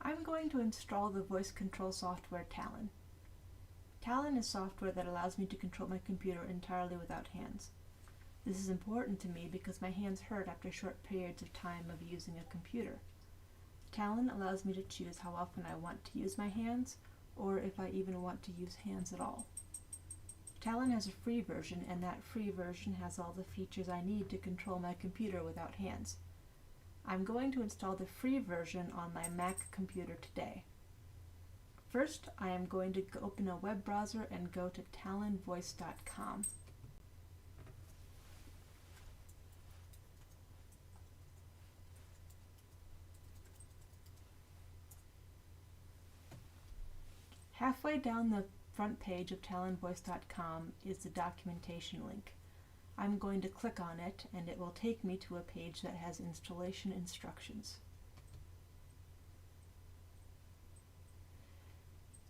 I'm going to install the voice control software Talon. Talon is software that allows me to control my computer entirely without hands. This is important to me because my hands hurt after short periods of time of using a computer. Talon allows me to choose how often I want to use my hands, or if I even want to use hands at all. Talon has a free version, and that free version has all the features I need to control my computer without hands. I'm going to install the free version on my Mac computer today. First, I am going to open a web browser and go to talonvoice.com. Halfway down the front page of talonvoice.com is the documentation link. I'm going to click on it and it will take me to a page that has installation instructions.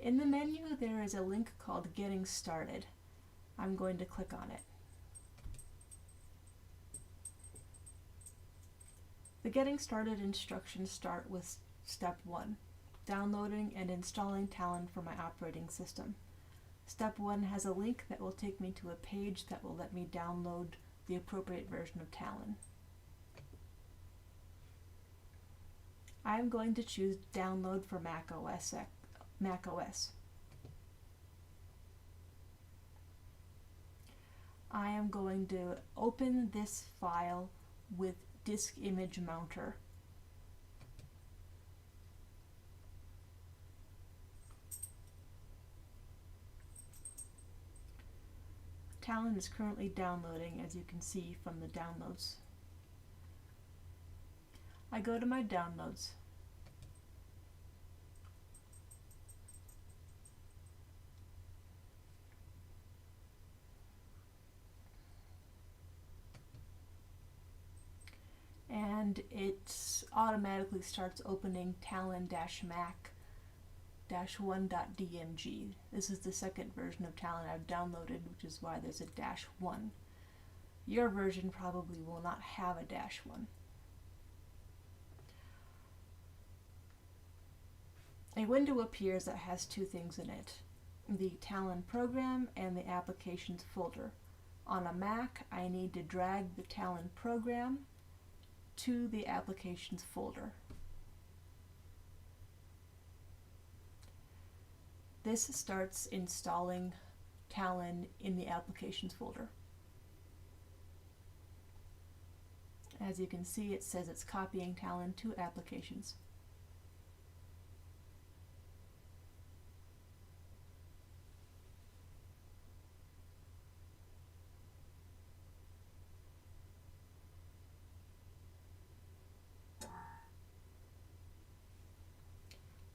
In the menu there is a link called Getting Started. I'm going to click on it. The Getting Started instructions start with Step 1, downloading and installing Talon for my operating system. Step 1 has a link that will take me to a page that will let me download the appropriate version of Talon. I am going to choose Download for macOS. I am going to open this file with Disk Image Mounter. Talon is currently downloading, as you can see from the downloads. I go to my downloads. And it automatically starts opening Talon-Mac-1.dmg. This is the second version of Talon I've downloaded, which is why there's a -1. Your version probably will not have a -1. A window appears that has two things in it: the Talon program and the applications folder. On a Mac, I need to drag the Talon program to the applications folder. This starts installing Talon in the applications folder. As you can see, it says it's copying Talon to applications.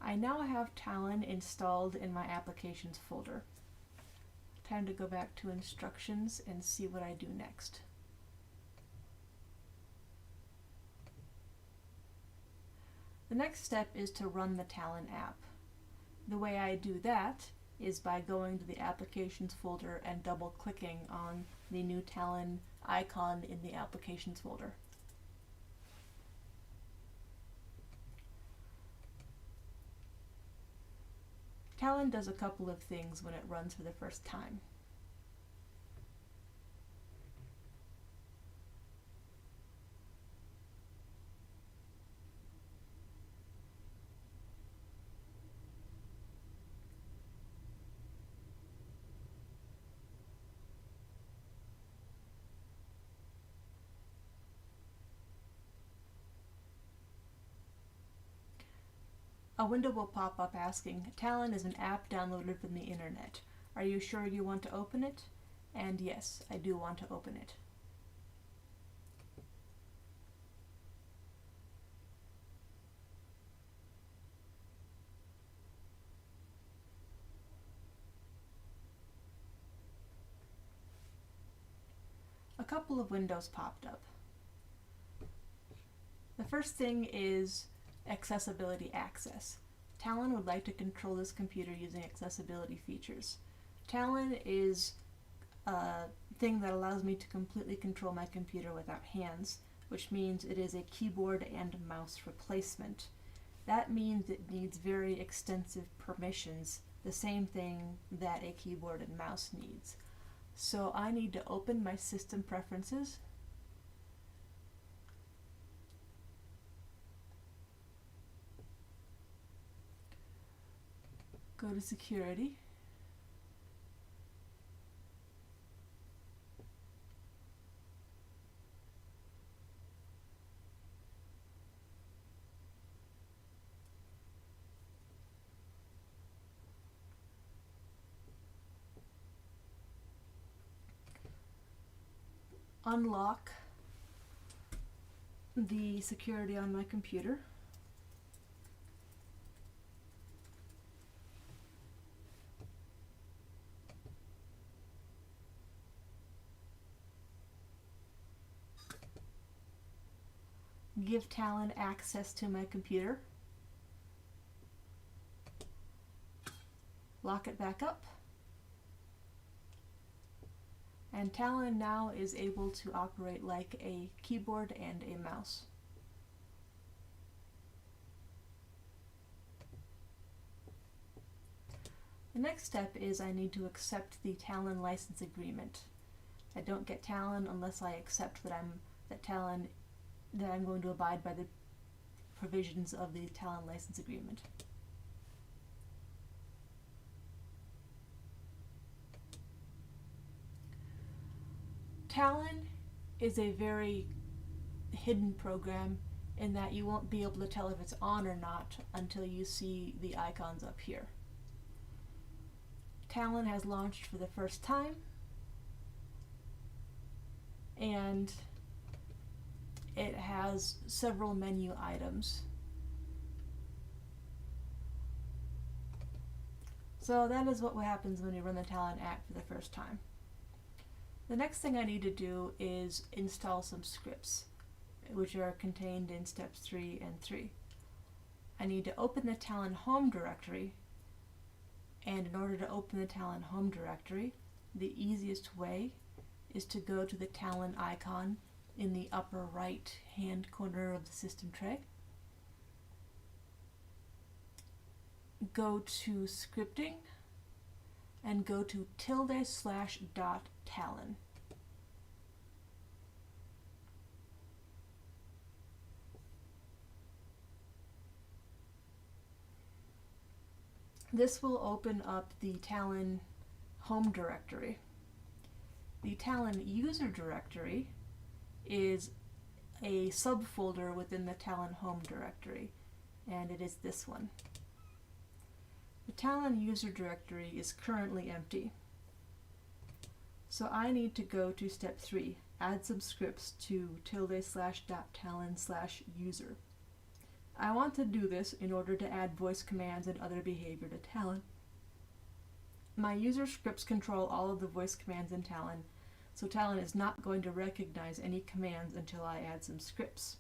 I now have Talon installed in my applications folder. Time to go back to instructions and see what I do next. The next step is to run the Talon app. The way I do that is by going to the applications folder and double-clicking on the new Talon icon in the applications folder. Talon does a couple of things when it runs for the first time. A window will pop up asking, Talon is an app downloaded from the internet. Are you sure you want to open it? And yes, I do want to open it. A couple of windows popped up. The first thing is accessibility access. Talon would like to control this computer using accessibility features. Talon is a thing that allows me to completely control my computer without hands, which means it is a keyboard and mouse replacement. That means it needs very extensive permissions, the same thing that a keyboard and mouse needs. So I need to open my system preferences, go to security, unlock the security on my computer, give Talon access to my computer, lock it back up, and Talon now is able to operate like a keyboard and a mouse. The next step is I need to accept the Talon license agreement. I don't get Talon unless I accept that I'm going to abide by the provisions of the Talon license agreement. Talon is a very hidden program in that you won't be able to tell if it's on or not until you see the icons up here. Talon has launched for the first time, and it has several menu items. So that is what happens when you run the Talon app for the first time. The next thing I need to do is install some scripts, which are contained in steps 3 and 3. I need to open the Talon home directory, and in order to open the Talon home directory, the easiest way is to go to the Talon icon in the upper right hand corner of the system tray. Go to scripting and go to ~/.talon. This will open up the Talon home directory. The Talon user directory is a subfolder within the Talon home directory, and it is this one. The Talon user directory is currently empty. So I need to go to step 3, add some scripts to ~/.talon/user. I want to do this in order to add voice commands and other behavior to Talon. My user scripts control all of the voice commands in Talon, so Talon is not going to recognize any commands until I add some scripts.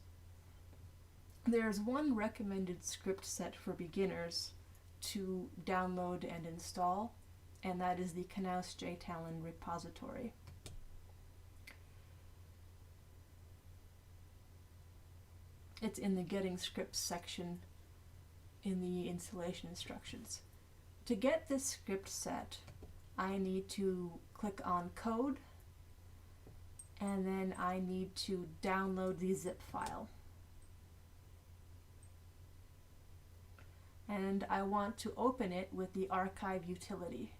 There's one recommended script set for beginners to download and install, and that is the knaus_j_talon repository. It's in the Getting Scripts section in the installation instructions. To get this script set, I need to click on Code, and then I need to download the zip file. And I want to open it with the archive utility.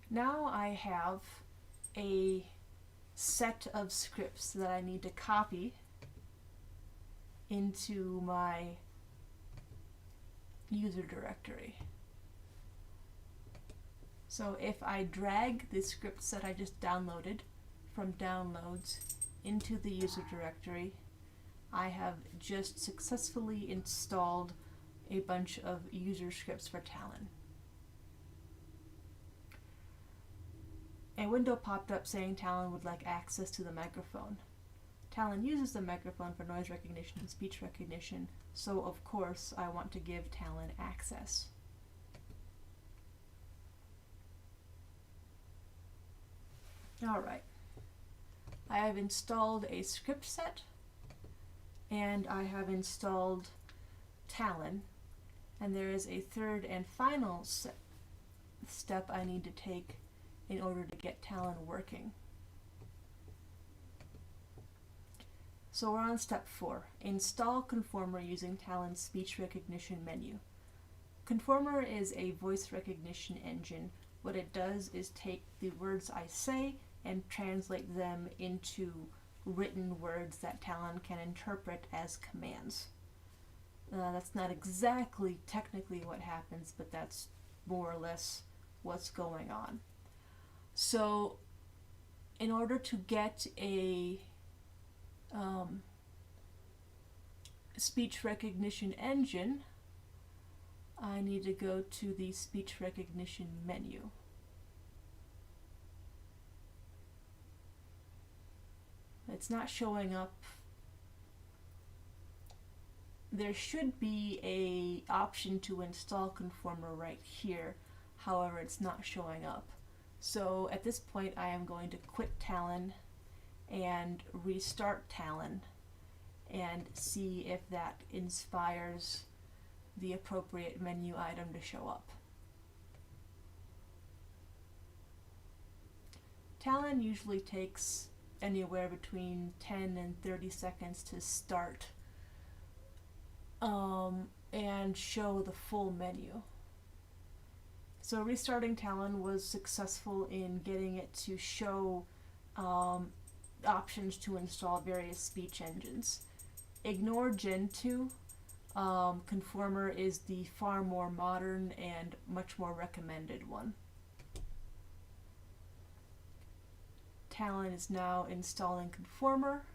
Now I have a set of scripts that I need to copy into my user directory. So if I drag the script set I just downloaded from downloads into the user directory, I have just successfully installed a bunch of user scripts for Talon. A window popped up saying Talon would like access to the microphone. Talon uses the microphone for noise recognition and speech recognition, so of course I want to give Talon access. Alright, I have installed a script set, and I have installed Talon, and there is a third and final step I need to take in order to get Talon working. So we're on step 4. Install Conformer using Talon's speech recognition menu. Conformer is a voice recognition engine. What it does is take the words I say and translate them into written words that Talon can interpret as commands. That's not exactly technically what happens, but that's more or less what's going on. So in order to get a speech recognition engine, I need to go to the speech recognition menu. It's not showing up. There should be an option to install Conformer right here, however it's not showing up. So at this point I am going to quit Talon and restart Talon and see if that inspires the appropriate menu item to show up. Talon usually takes anywhere between 10 and 30 seconds to start and show the full menu. So restarting Talon was successful in getting it to show options to install various speech engines. Ignore Gen 2. Conformer is the far more modern and much more recommended one. Talon is now installing Conformer,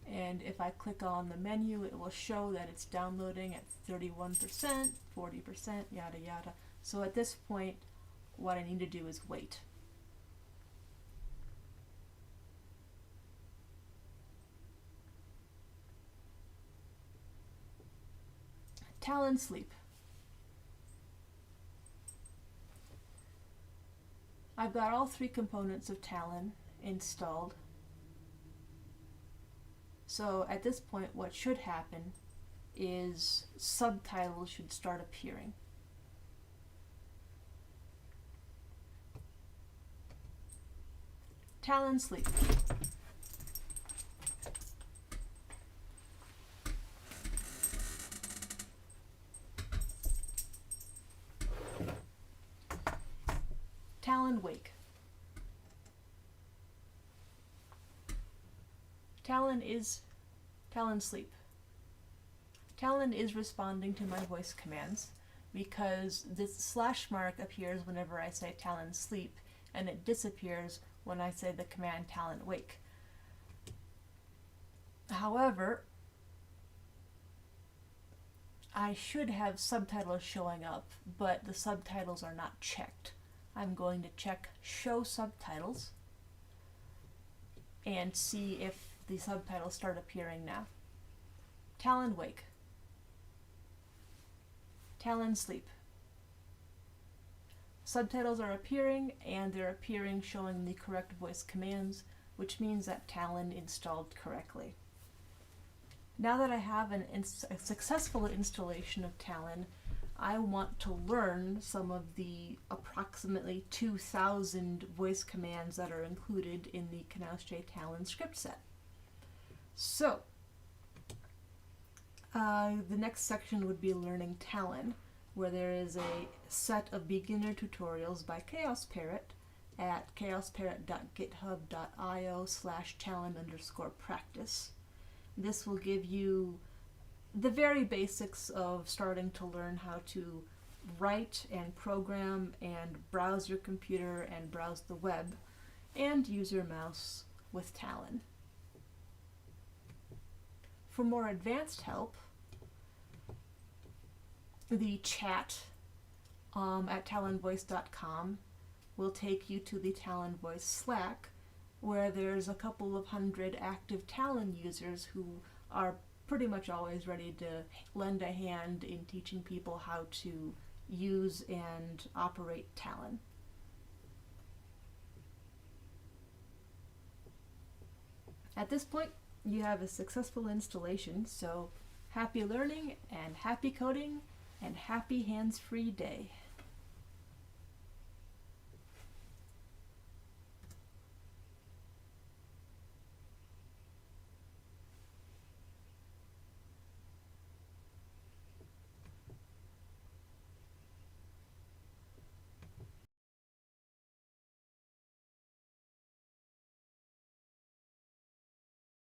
and if I click on the menu it will show that it's downloading at 31%, 40%, yada yada. So at this point what I need to do is wait. Talon Sleep. I've got all 3 components of Talon installed. So at this point what should happen is subtitles should start appearing. Talon Sleep. Talon Wake. Talon Sleep. Talon is responding to my voice commands because this slash mark appears whenever I say Talon Sleep, and it disappears when I say the command Talon Wake. However, I should have subtitles showing up, but the subtitles are not checked. I'm going to check Show Subtitles and see if the subtitles start appearing now. Talon Wake. Talon Sleep. Subtitles are appearing, and they're appearing showing the correct voice commands, which means that Talon installed correctly. Now that I have a successful installation of Talon, I want to learn some of the approximately 2,000 voice commands that are included in the Knaus Talon script set. So, the next section would be learning Talon, where there is a set of beginner tutorials by Chaos Parrot at chaosparrot.github.io/Talon_practice. This will give you the very basics of starting to learn how to write and program and browse your computer and browse the web and use your mouse with Talon. For more advanced help, the chat at talonvoice.com will take you to the Talon Voice Slack, where there's a couple of hundred active Talon users who are pretty much always ready to lend a hand in teaching people how to use and operate Talon. At this point, you have a successful installation, so happy learning and happy coding and happy hands-free day.